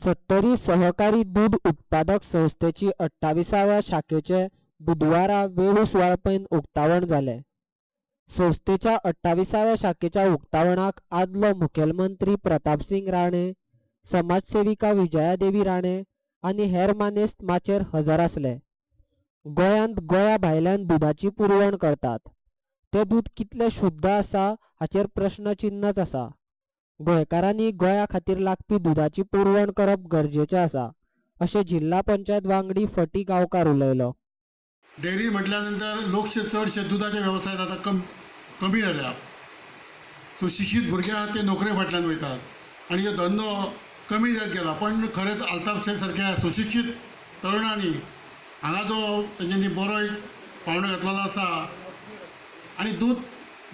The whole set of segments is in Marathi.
सत्तरी सहकारी दूध उत्पादक संस्थेची 28व्या शाखेचे बुधवारा वेळूसवाळपैन उक्तावण जाले. संस्थेच्या 28व्या शाखेच्या उक्तावणाक आदलो मुखेलमंत्री प्रतापसिंग राणे, समाजसेविका विजयादेवी राणे आनी हेर मानेस्त माचेर हजर आसले. गोंयांत गोंया भायल्यान दुधाची पुरवण करतात. ते दूध कितले शुद्ध आसा हाचेर प्रश्नचिन्नच आसा. गोंयकारांनी गोंया खातीर लागपी दुधाची पुरवण करप गरजेचें आसा, अशें जिल्हा पंचायत वांगडी फटी गांवकार उलयलो. डेअरी म्हटल्यानंतर लोकशे चडशे दुधाच्या व्यवसायात आता कमी जाल्या. सुशिक्षीत भुरगे आहात ते नोकरे फाटल्यान वयतात आनी हो धंदो कमी जायत गेला. पण खरेंच अल्ताफ शेख सारक्या सुशिक्षीत तरुणांनी हांगा जो तेंच्यांनी बरो एक पावंडो घेतलेलो आसा आनी दूध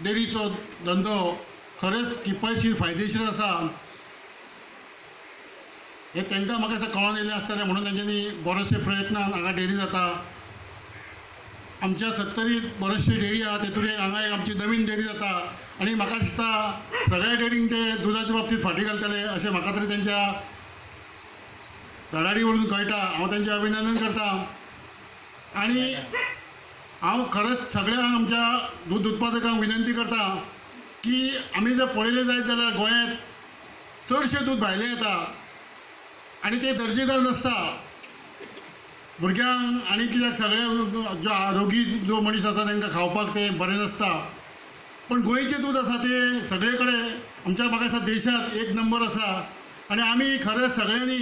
डेअरीचो धंदो खरेंच किफायतशीर फायदेशीर आसा हे तांकां म्हाका दिसता कळोन येयलें आसतलें. म्हणून तेंच्यांनी बरेचशे प्रयत्नान हांगा डेअरी जाता. आमच्या सत्तरीत बरेचशे डेअरी आहा, तेतून हांगा एक आमची नवीन डेअरी जाता आनी म्हाका दिसता सगळ्या डेअरींक ते दुधाच्या बाबतींत फाटीं घालतले अशें म्हाका तरी तेंच्या धडाडी वरून कळटा. हांव तेंचें अभिनंदन करता आनी हांव खरेंच सगळ्या आमच्या दूध उत्पादकांक विनंती करता की आमी जर पळयलें जायत जाल्यार गोंयांत चडशें दूध भायलें येता आनी तें दर्जेदार नासता. भुरग्यांक आनी कित्याक सगळे जो आरोगी जो मनीस आसा तांकां खावपाक तें बरें नासता. पण गोंयचें दूध आसा तें सगळे कडेन आमच्या म्हाका दिसता देशांत एक नंबर आसा. आनी आमी खरेंच सगळ्यांनी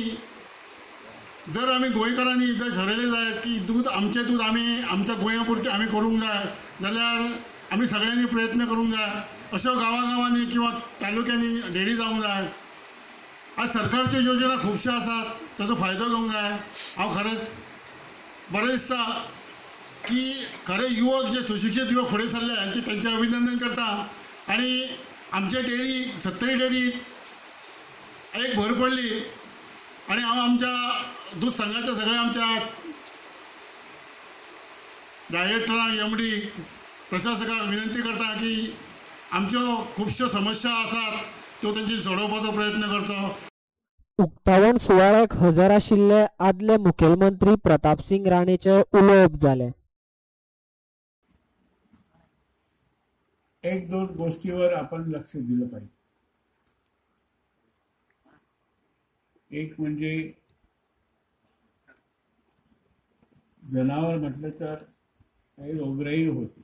जर आमी गोंयकारांनी जर ठरयलें जायत की आमचें दूध आमी आमच्या गोंया पुरतें आमी करूंक जाय जाल्यार आमी सगळ्यांनी प्रयत्न करूंक जाय. अश्यो गांवांनी किंवा तालुक्यांनी डेअरी जावंक जाय. आज सरकारच्यो योजना खुबश्यो आसात, ताचो फायदो घेवंक जाय. हांव खरेंच बरें दिसता की खरे युवक जे सुशिक्षीत युवक फुडें सरले हांचे तेंचें अभिनंदन करता. आनी आमचे डेअरी सत्तरी डेअरी एक भर पडली आनी हांव आमच्या दूध संघाच्या सगळ्या आमच्या डायरेक्टरांक MD प्रशासकांक विनंती करता की आमच्यो खुबश्यो समस्या आसात त्यो तेंची सोडोवपाचो प्रयत्न करचो. उक्तावण सुवाळ्याक हजर आशिल्ले आदले मुखेलमंत्री प्रतापसिंग राणेचे उलोवप जालें. एक दोन गोष्टीवर आपण लक्ष दिलं पाहिजे. एक म्हणजे जनावर म्हटलं तर काही रोगराई होती.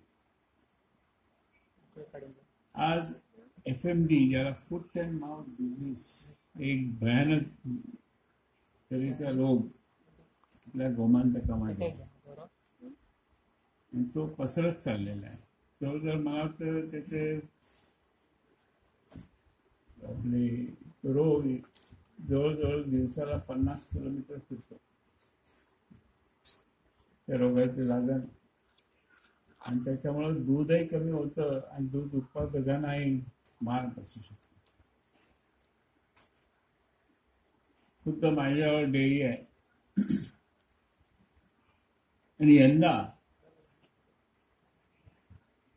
आज FMD ज्याला फूट अँड माउथ डिझीज एक भयानक तऱ्हेचा रोग आपल्या गोमांतकामध्ये तो पसरत चाललेला आहे. तो जर मला वाटतं त्याचे आपले रोग जवळजवळ दिवसाला 50 किलोमीटर फिरतो त्या रोगाचे लागण. आणि त्याच्यामुळे दूधही कमी होतं आणि दूध उत्पादकांनाही मार बसू शकतो. खुद्द माझ्यावर डेअरी आहे आणि यंदा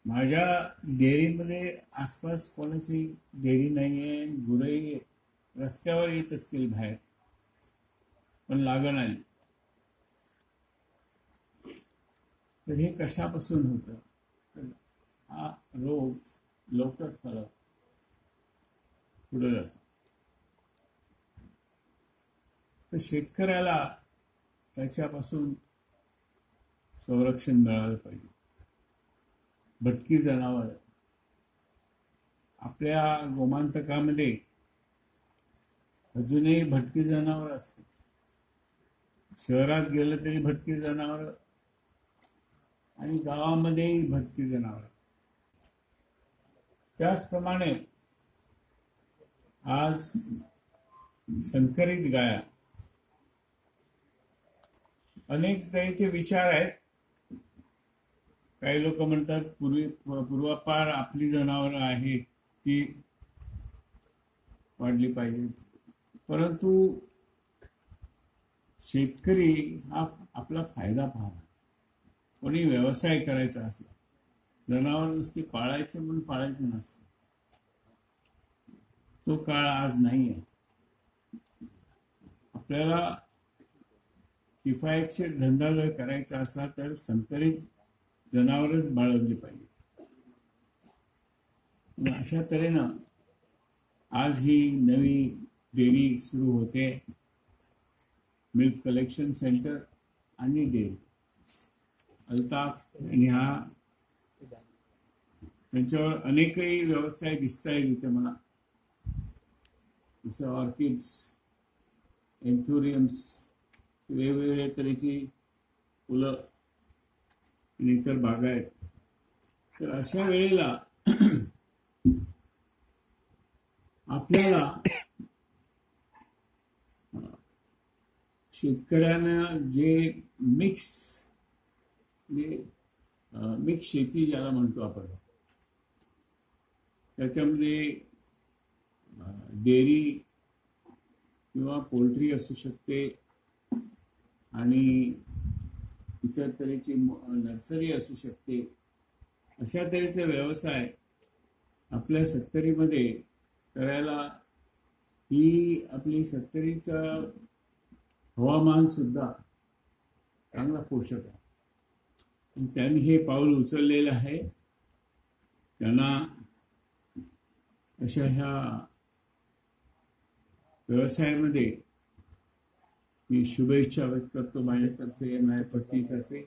माझ्या डेअरीमध्ये आसपास कोणाची डेअरी नाही आहे. गुरंही रस्त्यावर येत असतील बाहेर, पण लागण आली. तर हे कशापासून होतं? तर हा रोग लवकर फरक पुढे जातो. तर शेतकऱ्याला त्याच्यापासून संरक्षण मिळालं पाहिजे. भटकी जनावर आपल्या गोमांतकामध्ये अजूनही भटकी जनावर असते. शहरात गेलं तरी भटकी जनावर आणि गावामध्येही भटकी जनावर. त्याचप्रमाणे आज संकरित गाया अनेक तऱ्हेचे विचार आहेत. काही लोक म्हणतात पूर्वापार आपली जनावरं आहेत ती वाढली पाहिजे. परंतु शेतकरी हा आपला फायदा पाहणार. कोणी व्यवसाय करायचा असला, जनावर नुसती पाळायचं म्हणून पाळायचं नसतं. तो काळ आज नाही आहे. आपल्याला किफायतशीर धंदा जर करायचा असला तर संकरित जनावरच बाळगली पाहिजे. आणि अशा तऱ्हेनं आज ही नवी डेअरी सुरू होते, मिल्क कलेक्शन सेंटर आणि डेअरी. अल्ताफ आणि हा त्यांच्यावर अनेकही व्यवसाय दिसत आहेत इथे मला, जसं ऑर्किड्स, एन्थोरियम्स, वेगवेगळ्या तऱ्हेची फुलं आणि इतर बागा आहेत. तर अशा वेळेला आपल्याला शेतकऱ्यांना जे मिक्स शेती ज्याला म्हणतो आपण, त्याच्यामध्ये डेअरी किंवा पोल्ट्री असू शकते आणि इतर तऱ्हेची नर्सरी असू शकते. अशा तऱ्हेचा व्यवसाय आपल्या 70मध्ये करायला ही आपली 70चा हवामान सुद्धा चांगला पोषक आहे. आणि त्यांनी हे पाऊल उचललेलं आहे. त्यांना अशा ह्या व्यवसायामध्ये मी शुभेच्छा व्यक्त करतो माझ्यातर्फे, माझ्या पत्नीतर्फे.